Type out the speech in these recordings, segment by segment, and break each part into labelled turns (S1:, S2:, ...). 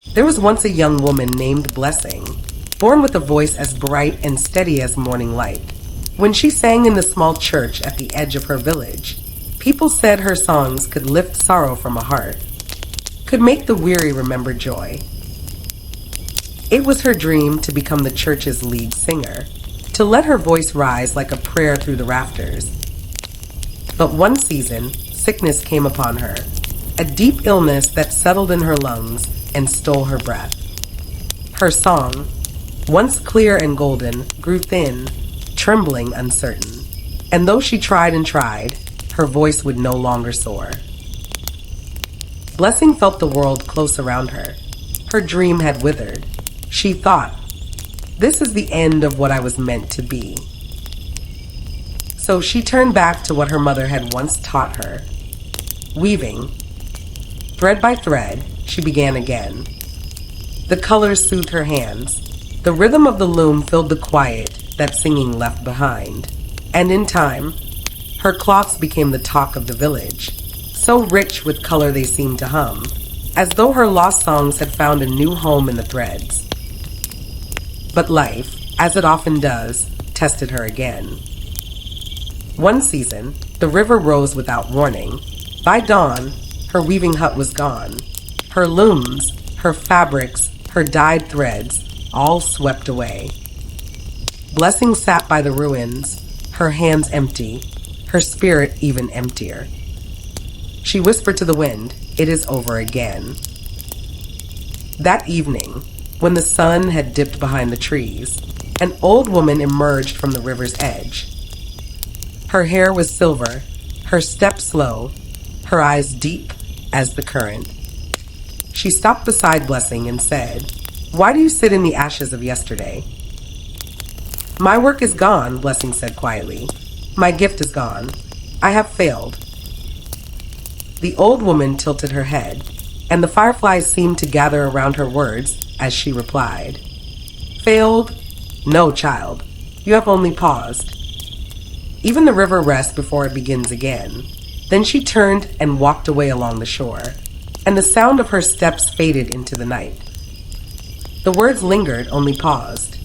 S1: There was once a young woman named Blessing, born with a voice as bright and steady as morning light. When she sang in the small church at the edge of her village, people said her songs could lift sorrow from a heart, could make the weary remember joy. It was her dream to become the church's lead singer, to let her voice rise like a prayer through the rafters. But one season, sickness came upon her, a deep illness that settled in her lungs and stole her breath. Her song, once clear and golden, grew thin, trembling, uncertain. And though she tried and tried, her voice would no longer soar. Blessing felt the world close around her. Her dream had withered. She thought, "This is the end of what I was meant to be." So she turned back to what her mother had once taught her. Weaving. Thread by thread, she began again. The colors soothed her hands. The rhythm of the loom filled the quiet that singing left behind. And in time, her cloths became the talk of the village, so rich with color they seemed to hum, as though her lost songs had found a new home in the threads. But life, as it often does, tested her again. One season, the river rose without warning. By dawn, her weaving hut was gone. Her looms, her fabrics, her dyed threads, all swept away. Blessing sat by the ruins, her hands empty, her spirit even emptier. She whispered to the wind, "It is over again." That evening, when the sun had dipped behind the trees, an old woman emerged from the river's edge. Her hair was silver, her step slow, her eyes deep as the current. She stopped beside Blessing and said, "Why do you sit in the ashes of yesterday?" "My work is gone," Blessing said quietly. "My gift is gone. I have failed." The old woman tilted her head, and the fireflies seemed to gather around her words as she replied, "Failed? No, child. You have only paused. Even the river rests before it begins again." Then she turned and walked away along the shore, and the sound of her steps faded into the night. The words lingered, only paused.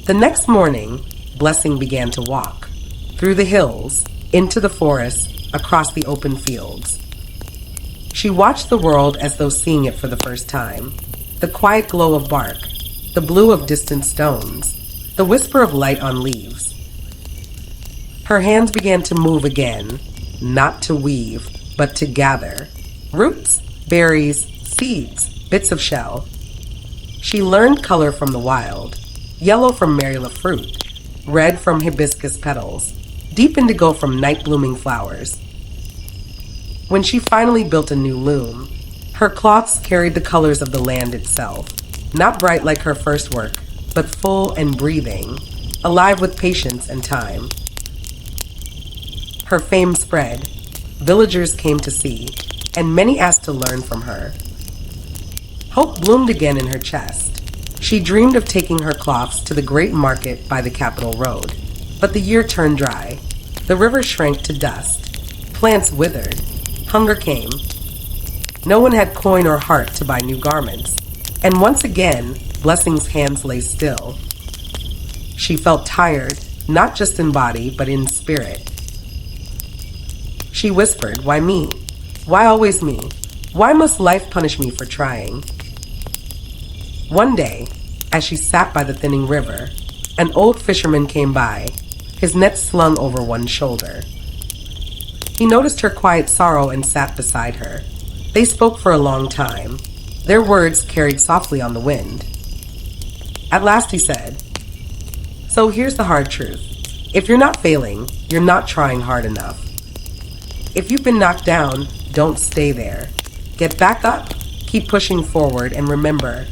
S1: The next morning, Blessing began to walk, through the hills, into the forest, across the open fields. She watched the world as though seeing it for the first time. The quiet glow of bark, the blue of distant stones, the whisper of light on leaves. Her hands began to move again, not to weave, but to gather. Roots, berries, seeds, bits of shell. She learned color from the wild, yellow from marula fruit, red from hibiscus petals, deep indigo from night-blooming flowers. When she finally built a new loom, her cloths carried the colors of the land itself, not bright like her first work, but full and breathing, alive with patience and time. Her fame spread. Villagers came to see, and many asked to learn from her. Hope bloomed again in her chest. She dreamed of taking her cloths to the great market by the capital road. But the year turned dry. The river shrank to dust. Plants withered. Hunger came. No one had coin or heart to buy new garments. And once again, Blessing's hands lay still. She felt tired, not just in body, but in spirit. She whispered, "Why me? Why always me? Why must life punish me for trying?" One day, as she sat by the thinning river, an old fisherman came by, his net slung over one shoulder. He noticed her quiet sorrow and sat beside her. They spoke for a long time. Their words carried softly on the wind. At last he said, "So here's the hard truth. If you're not failing, you're not trying hard enough. If you've been knocked down, don't stay there. Get back up, keep pushing forward, and remember,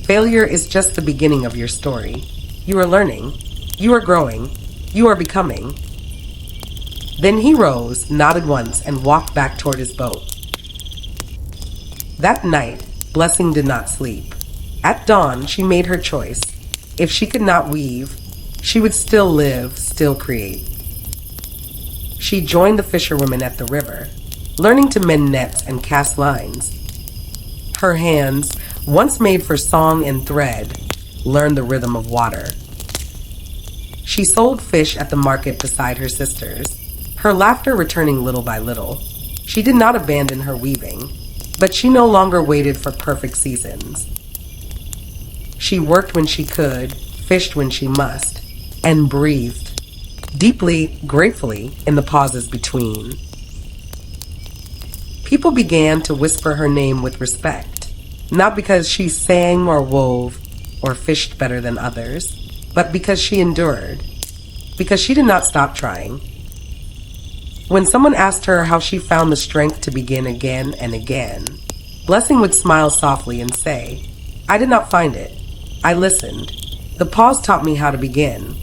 S1: failure is just the beginning of your story. You are learning, you are growing, you are becoming." Then he rose, nodded once, and walked back toward his boat. That night, Blessing did not sleep. At dawn, she made her choice. If she could not weave, she would still live, still create. She joined the fisherwomen at the river, learning to mend nets and cast lines. Her hands, once made for song and thread, learned the rhythm of water. She sold fish at the market beside her sisters, her laughter returning little by little. She did not abandon her weaving, but she no longer waited for perfect seasons. She worked when she could, fished when she must, and breathed, deeply, gratefully, in the pauses between. People began to whisper her name with respect, not because she sang or wove or fished better than others, but because she endured, because she did not stop trying. When someone asked her how she found the strength to begin again and again, Blessing would smile softly and say, "I did not find it. I listened. The pause taught me how to begin."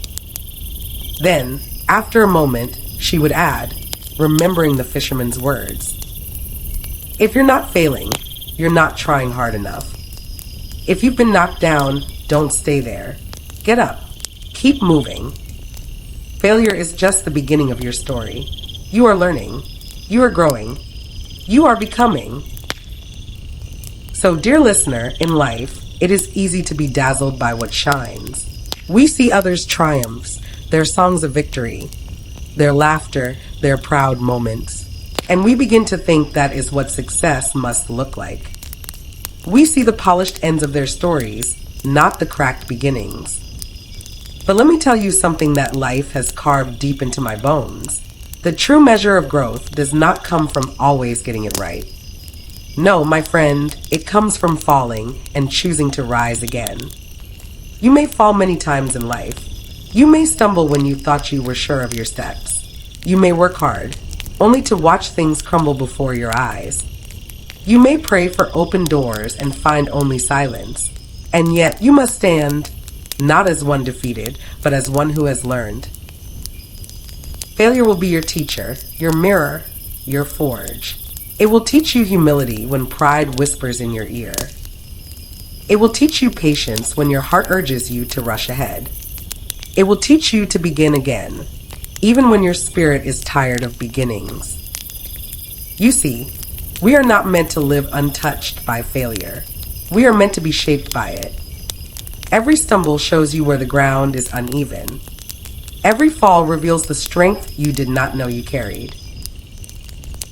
S1: Then, after a moment, she would add, remembering the fisherman's words, "If you're not failing, you're not trying hard enough. If you've been knocked down, don't stay there. Get up. Keep moving. Failure is just the beginning of your story. You are learning. You are growing. You are becoming." So, dear listener, in life, it is easy to be dazzled by what shines. We see others' triumphs, their songs of victory, their laughter, their proud moments, and we begin to think that is what success must look like. We see the polished ends of their stories, not the cracked beginnings. But let me tell you something that life has carved deep into my bones. The true measure of growth does not come from always getting it right. No, my friend, it comes from falling and choosing to rise again. You may fall many times in life. You may stumble when you thought you were sure of your steps. You may work hard, only to watch things crumble before your eyes. You may pray for open doors and find only silence. And yet you must stand, not as one defeated, but as one who has learned. Failure will be your teacher, your mirror, your forge. It will teach you humility when pride whispers in your ear. It will teach you patience when your heart urges you to rush ahead. It will teach you to begin again, even when your spirit is tired of beginnings. You see, we are not meant to live untouched by failure. We are meant to be shaped by it. Every stumble shows you where the ground is uneven. Every fall reveals the strength you did not know you carried.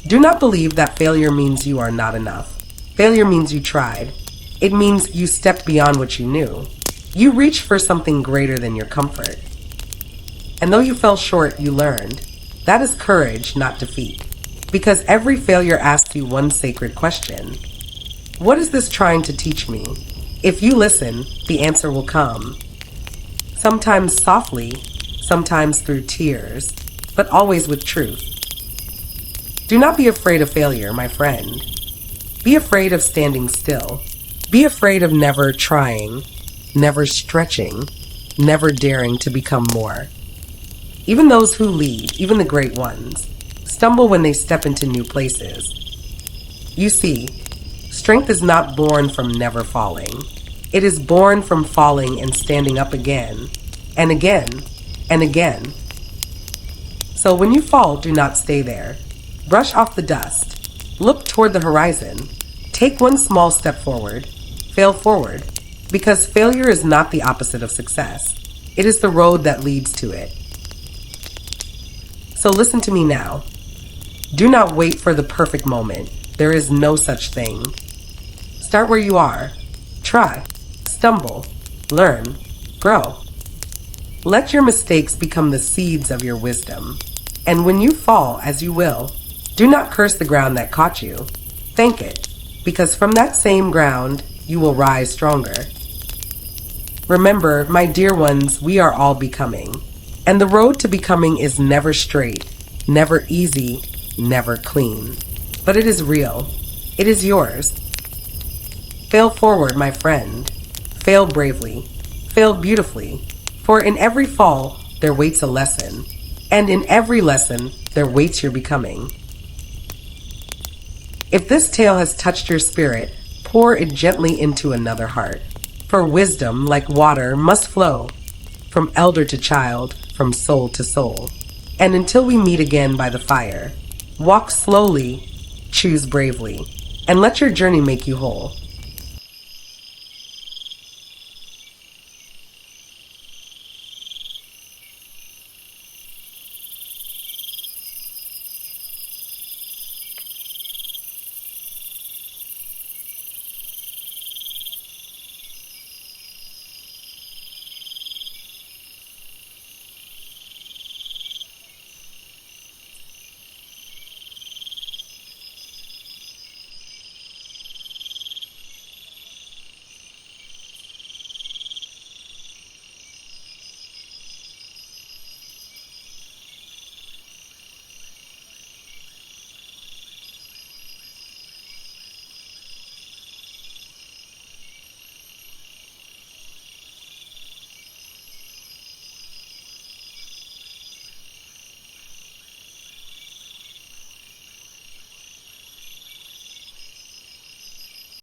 S1: Do not believe that failure means you are not enough. Failure means you tried. It means you stepped beyond what you knew. You reached for something greater than your comfort. And though you fell short, you learned. That is courage, not defeat. Because every failure asks you one sacred question. What is this trying to teach me? If you listen, the answer will come. Sometimes softly, sometimes through tears, but always with truth. Do not be afraid of failure, my friend. Be afraid of standing still. Be afraid of never trying, never stretching, never daring to become more. Even those who lead, even the great ones, stumble when they step into new places. You see, strength is not born from never falling. It is born from falling and standing up again, and again, and again. So when you fall, do not stay there. Brush off the dust. Look toward the horizon. Take one small step forward. Fail forward. Because failure is not the opposite of success. It is the road that leads to it. So listen to me now. Do not wait for the perfect moment. There is no such thing. Start where you are. Try. Stumble. Learn. Grow. Let your mistakes become the seeds of your wisdom. And when you fall, as you will, do not curse the ground that caught you. Thank it, because from that same ground, you will rise stronger. Remember, my dear ones, we are all becoming. And the road to becoming is never straight, never easy, never clean. But it is real. It is yours. Fail forward, my friend. Fail bravely. Fail beautifully. For in every fall, there waits a lesson. And in every lesson, there waits your becoming. If this tale has touched your spirit, pour it gently into another heart. For wisdom, like water, must flow from elder to child, from soul to soul. And until we meet again by the fire, walk slowly, choose bravely, and let your journey make you whole.